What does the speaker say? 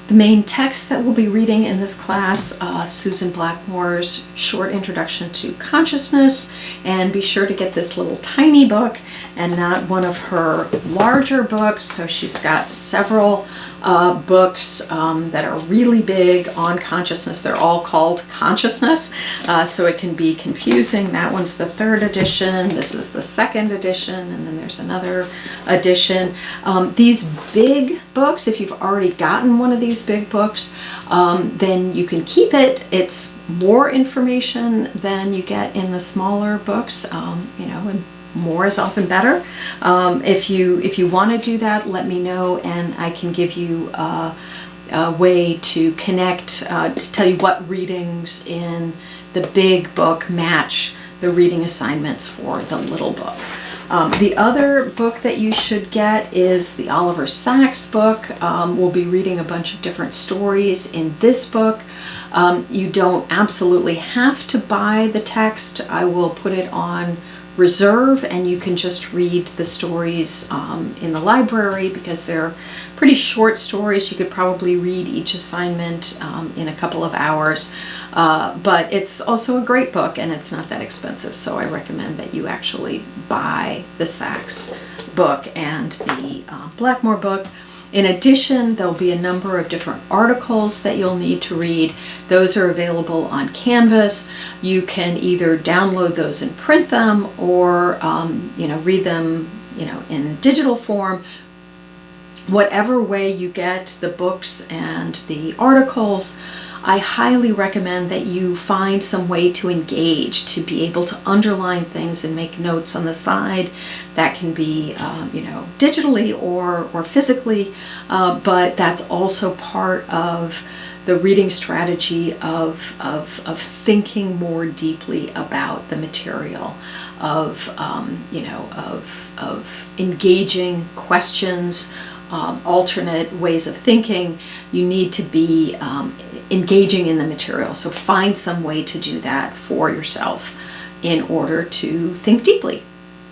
The main text that we'll be reading in this class, Susan Blackmore's Short Introduction to Consciousness, and be sure to get this little tiny book and not one of her larger books. So she's got several books that are really big on consciousness. They're all called Consciousness, so it can be confusing. That one's the 3rd edition, this is the 2nd edition, and then there's another edition. These big books, if you've already gotten one of these big books, then you can keep it. It's more information than you get in the smaller books, and more is often better. If you want to do that, let me know, and I can give you a way to connect, to tell you what readings in the big book match the reading assignments for the little book. The other book that you should get is the Oliver Sacks book. We'll be reading a bunch of different stories in this book. You don't absolutely have to buy the text. I will put it on reserve, and you can just read the stories in the library because they're pretty short stories. You could probably read each assignment in a couple of hours, but it's also a great book and it's not that expensive, so I recommend that you actually buy the Sacks book and the Blackmore book. In addition, there'll be a number of different articles that you'll need to read. Those are available on Canvas. You can either download those and print them, or read them in digital form. Whatever way you get the books and the articles, I highly recommend that you find some way to engage, to be able to underline things and make notes on the side. That can be, digitally or physically, but that's also part of the reading strategy of thinking more deeply about the material, of engaging questions, alternate ways of thinking. You need to be engaging in the material. So find some way to do that for yourself in order to think deeply.